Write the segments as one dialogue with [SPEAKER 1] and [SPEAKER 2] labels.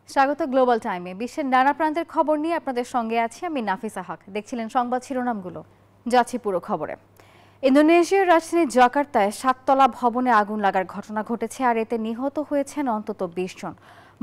[SPEAKER 1] স্বাগত গ্লোবাল টাইমে। বিশ্বের নানা প্রান্তের খবর নিয়ে আপনাদের সঙ্গে আছি আমি নাফিসা হক। দেখছিলেন সংবাদ শিরোনামগুলো, যাচ্ছি পুরো খবরে। ইন্দোনেশিয়ার রাজধানী জাকার্তায় 7তলা ভবনে আগুন লাগার ঘটনা ঘটেছে, আর এতে নিহত হয়েছেন অন্তত 20 জন।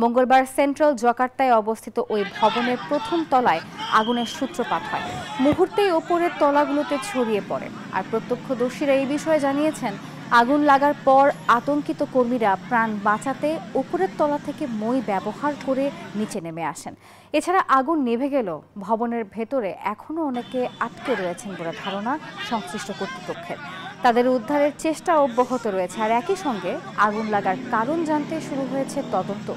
[SPEAKER 1] মঙ্গলবার সেন্ট্রাল জাকার্তায় অবস্থিত ওই ভবনের প্রথম তলায় আগুনের সূত্রপাত হয়। মুহূর্তেই ওপরের তলাগুলোতে ছড়িয়ে পড়ে। আর প্রত্যক্ষদর্শীরা এই বিষয়ে জানিয়েছেন, আগুন লাগার পর আতঙ্কিত কর্মীরা প্রাণ বাঁচাতে উপরের তলা থেকে মই ব্যবহার করে নিচে নেমে আসেন। এছাড়া আগুন নিভে গেলেও ভবনের ভেতরে এখনও অনেকে আটকে রয়েছেন বলে ধারণা সংশ্লিষ্ট কর্তৃপক্ষের। তাদের উদ্ধারের চেষ্টা অব্যাহত রয়েছে, আর একই সঙ্গে আগুন লাগার কারণ জানতে শুরু হয়েছে তদন্ত।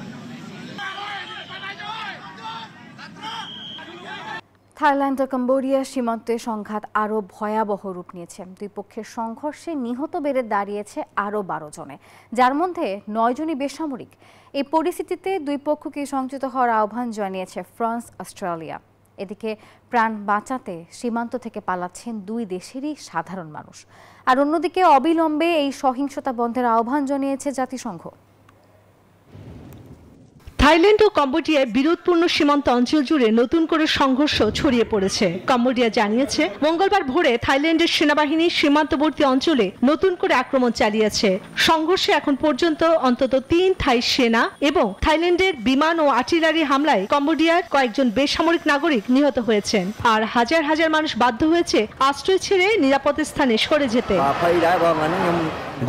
[SPEAKER 1] থাইল্যান্ড ও কম্বোডিয়া সীমান্তে সংঘাত আরও ভয়াবহ রূপ নিয়েছে। দুই পক্ষের সংঘর্ষে নিহত বেড়ে দাঁড়িয়েছে আরও 12 জনে, যার মধ্যে 9 জনই বেসামরিক। এই পরিস্থিতিতে দুই পক্ষকে সংযত হওয়ার আহ্বান জানিয়েছে ফ্রান্স, অস্ট্রেলিয়া। এদিকে প্রাণ বাঁচাতে সীমান্ত থেকে পালাচ্ছেন দুই দেশেরই সাধারণ মানুষ। আর অন্যদিকে অবিলম্বে এই সহিংসতা বন্ধের আহ্বান জানিয়েছে জাতিসংঘ।
[SPEAKER 2] থাইল্যান্ড ও কম্বোডিয়ায় বিরোধপূর্ণ সীমান্ত অঞ্চল জুড়ে নতুন করে সংঘর্ষ ছড়িয়ে পড়েছে। কম্বোডিয়া জানিয়েছে, মঙ্গলবার ভোরে থাইল্যান্ডের সেনাবাহিনী সীমান্তবর্তী অঞ্চলে নতুন করে আক্রমণ চালিয়েছে। সংঘর্ষে এখন পর্যন্ত অন্তত 3 থাই সেনা এবং থাইল্যান্ডের বিমান ও আর্টিলারি হামলায় কম্বোডিয়ার কয়েকজন বেসামরিক নাগরিক নিহত হয়েছেন, আর হাজার হাজার মানুষ বাধ্য হয়েছে আশ্রয় ছেড়ে নিরাপদ স্থানে সরে যেতে।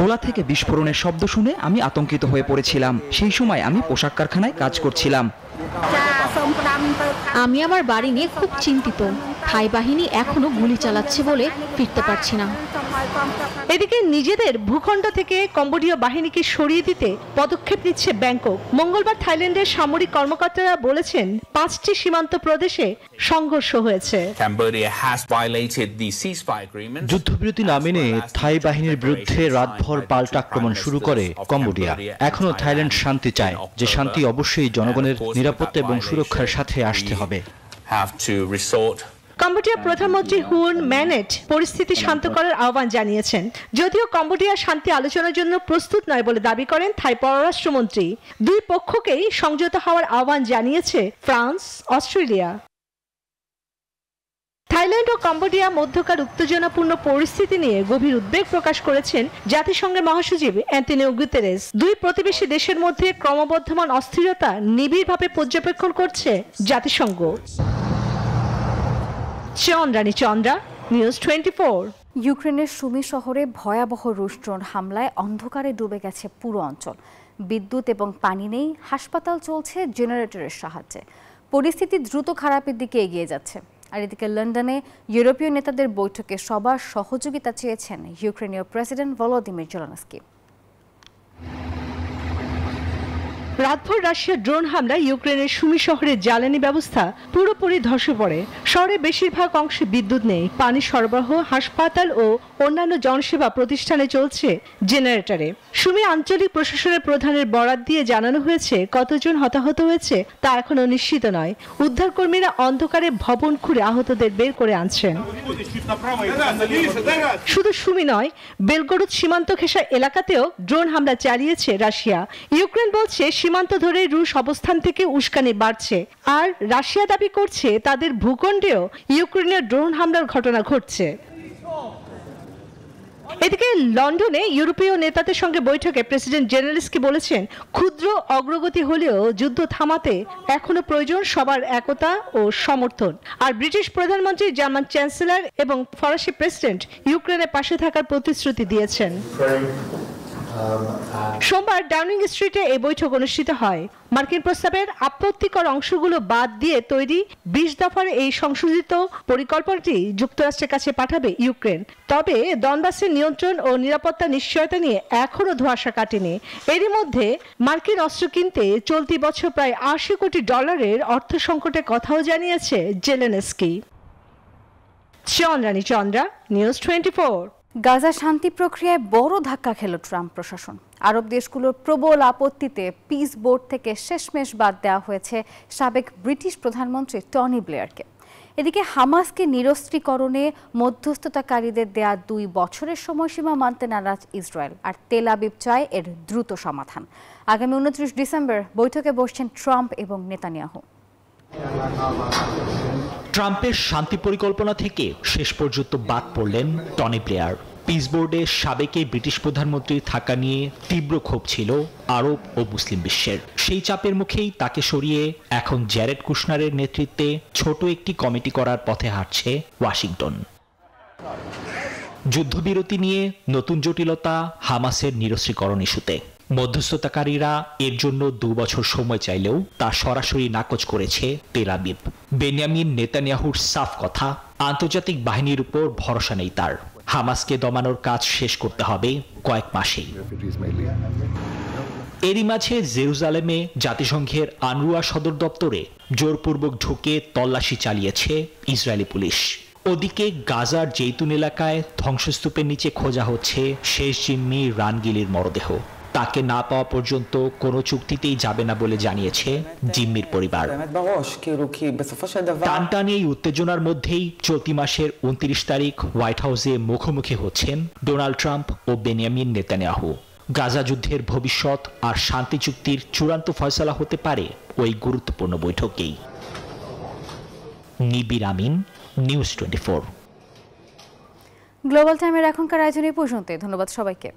[SPEAKER 3] গোলা থেকে বিস্ফোরণের শব্দ শুনে আমি আতঙ্কিত হয়ে পড়েছিলাম। সেই সময় আমি পোশাক কারখানায় কাজ করছিলাম।
[SPEAKER 4] আমি আমার বাড়ি নিয়ে খুব চিন্তিত। থাই বাহিনী এখনো গুলি চালাচ্ছে বলে ফিরতে পারছি না।
[SPEAKER 2] এদিকে নিজেদের ভূখণ্ড থেকে কম্বোডিয়া বাহিনীকে সরিয়ে দিতে পদক্ষেপ নিচ্ছে ব্যাংকক। মঙ্গলবার থাইল্যান্ডের সামরিক কর্মকর্তারা বলেছেন, 5টি সীমান্ত প্রদেশে সংঘর্ষ হয়েছে।
[SPEAKER 5] যুদ্ধবিরতি না মেনে থাই বাহিনীর বিরুদ্ধে রাতভর পাল্টা আক্রমণ শুরু করে কম্বোডিয়া। এখনো থাইল্যান্ড শান্তি চায়, যে শান্তি অবশ্যই জনগণের নিরাপত্তা এবং সুরক্ষার সাথে আসতে হবে।
[SPEAKER 2] কম্বোডিয়ার প্রধানমন্ত্রী হুন ম্যানেট পরিস্থিতি শান্ত করার আহ্বান জানিয়েছেন, যদিও কম্বোডিয়া শান্তি আলোচনার জন্য প্রস্তুত নয় বলে দাবি করেন থাই পররাষ্ট্রমন্ত্রী। দুই পক্ষকেই সংযত হওয়ার আহ্বান জানিয়েছে ফ্রান্স, অস্ট্রেলিয়া। থাইল্যান্ড ও কম্বোডিয়া মধ্যকার উত্তেজনাপূর্ণ পরিস্থিতি নিয়ে গভীর উদ্বেগ প্রকাশ করেছেন জাতিসংঘের মহাসচিব অ্যান্টোনিও গুতেরেস। দুই প্রতিবেশী দেশের মধ্যে ক্রমবর্ধমান অস্থিরতা নিবিড়ভাবে পর্যবেক্ষণ করছে জাতিসংঘ। চন্দ্রা, নিউজ 24।
[SPEAKER 1] ইউক্রেনের সুমি শহরে ভয়াবহ রুশ ড্রোন হামলায় অন্ধকারে ডুবে গেছে পুরো অঞ্চল। বিদ্যুৎ এবং পানি নেই, হাসপাতাল চলছে জেনারেটরের সাহায্যে। পরিস্থিতি দ্রুত খারাপের দিকে এগিয়ে যাচ্ছে। আর এদিকে লন্ডনে ইউরোপীয় নেতাদের বৈঠকে সবার সহযোগিতা চেয়েছেন ইউক্রেনীয় প্রেসিডেন্ট ভলোদিমির জেলেনস্কি।
[SPEAKER 2] রাতভর রাশিয়ার ড্রোন হামলায় ইউক্রেনের সুমি শহরের জ্বালানি ব্যবস্থা পুরোপুরি ধসে পড়ে। শহরের বেশিরভাগ অংশে বিদ্যুৎ নেই, পানি সরবরাহ হাসপাতাল ও অন্যান্য জনসেবা প্রতিষ্ঠানে চলছে জেনারেটরে। সুমি আঞ্চলিক প্রশাসনের প্রধানের বরাত দিয়ে জানানো হয়েছে, কতজন হতাহত হয়েছে তা এখনো নিশ্চিত নয়। উদ্ধারকর্মীরা অন্ধকারে ভবন খুঁড়ে আহতদের বের করে আনছেন। শুধু সুমি নয়, বেলগরুদ সীমান্ত ঘেঁষা এলাকাতেও ড্রোন হামলা চালিয়েছে রাশিয়া। ইউক্রেন বলছে, সীমান্ত ধরে রুশ অবস্থান থেকে উস্কানি বাড়ছে, আর রাশিয়া দাবি করছে তাদের ভূখণ্ডেও ইউক্রেনীয় ড্রোন হামলার ঘটনা ঘটছে। এদিকে লন্ডনে ইউরোপীয় নেতাদের সঙ্গে বৈঠকে প্রেসিডেন্ট জেলেনস্কি বলেছেন, ক্ষুদ্র অগ্রগতি হলেও যুদ্ধ থামাতে এখনো প্রয়োজন সবার একতা ও সমর্থন। আর ব্রিটিশ প্রধানমন্ত্রী, জার্মান চ্যান্সেলর এবং ফরাসি প্রেসিডেন্ট ইউক্রেনের পাশে থাকার প্রতিশ্রুতি দিয়েছেন। সোমবার ডাউনিং স্ট্রিটে এই বৈঠক অনুষ্ঠিত হয়। মার্কিন প্রস্তাবের আপত্তিকর অংশগুলো বাদ দিয়ে তৈরি 20 দফার এই সংশোধিত পরিকল্পনাটি যুক্তরাষ্ট্রের কাছে পাঠাবে ইউক্রেন। তবে দনবাসের নিয়ন্ত্রণ ও নিরাপত্তা নিশ্চয়তা নিয়ে এখনো ধোঁয়াশা কাটেনি। এরই মধ্যে মার্কিন অস্ত্র কিনতে চলতি বছর প্রায় $80 কোটি অর্থ সংকটের কথাও জানিয়েছে জেলেনস্কি। চন্দ্রা, নিউজ 24।
[SPEAKER 1] গাজা শান্তি প্রক্রিয়ায় বড় ধাক্কা খেল ট্রাম্প প্রশাসন। আরব দেশগুলোর প্রবল আপত্তিতে পিস বোর্ড থেকে শেষমেশ বাদ দেওয়া হয়েছে সাবেক ব্রিটিশ প্রধানমন্ত্রী টনি ব্লেয়ারকে। এদিকে হামাসকে নিরস্ত্রীকরণে মধ্যস্থতাকারীদের দেয়া 2 বছরের সময়সীমা মানতে নারাজ ইসরায়েল, আর তেল আবিব চায় এর দ্রুত সমাধান। আগামী 29 ডিসেম্বর বৈঠকে বসছেন ট্রাম্প এবং নেতানিয়াহু।
[SPEAKER 6] ট্রাম্পের শান্তি পরিকল্পনা থেকে শেষ পর্যন্ত বাদ পড়লেন টনি ব্লেয়ার। পিস বোর্ডে সাবেক ব্রিটিশ প্রধানমন্ত্রী থাকা নিয়ে তীব্র ক্ষোভ ছিল আরব ও মুসলিম বিশ্বের। সেই চাপের মুখেই তাকে সরিয়ে এখন জ্যারেড কুশনারের নেতৃত্বে ছোট একটি কমিটি করার পথে হাঁটছে ওয়াশিংটন। যুদ্ধবিরতি নিয়ে নতুন জটিলতা হামাসের নিরস্ত্রীকরণ ইস্যুতে। মধ্যস্থতাকারীরা এর জন্য 2 বছর সময় চাইলেও তা সরাসরি নাকচ করেছে তেল আবিব। বেনিয়ামিন নেতানিয়াহুর সাফ কথা, আন্তর্জাতিক বাহিনীর উপর ভরসা নেই তার। হামাসকে দমানোর কাজ শেষ করতে হবে কয়েক মাসেই। এরই মাঝে জেরুজালেমে জাতিসংঘের আনরুয়া সদর দপ্তরে জোরপূর্বক ঢুকে তল্লাশি চালিয়েছে ইসরায়েলি পুলিশ। ওদিকে গাজার জেইতুন এলাকায় ধ্বংসস্তূপের নিচে খোঁজা হচ্ছে শেষ জিম্মি রানগিলির মরদেহ। তাকে না পাওয়া পর্যন্ত কোনো চুক্তিতেই যাবে না বলে জানিয়েছে জিম্মির পরিবার। টানটান এই উত্তেজনার মধ্যেই চলতি মাসের 29 তারিখ হোয়াইট হাউসে মুখোমুখি হচ্ছেন ডোনাল্ড ট্রাম্প ও বেনিয়ামিন নেতানিয়াহু। গাজা যুদ্ধের ভবিষ্যৎ আর শান্তি চুক্তির চূড়ান্ত ফয়সালা হতে পারে ওই গুরুত্বপূর্ণ বৈঠকেই। নিবির আমিন, নিউজ 24।
[SPEAKER 1] গ্লোবাল টাইমের এখনকার আয়োজনে পর্যন্ত ধন্যবাদ সবাইকে।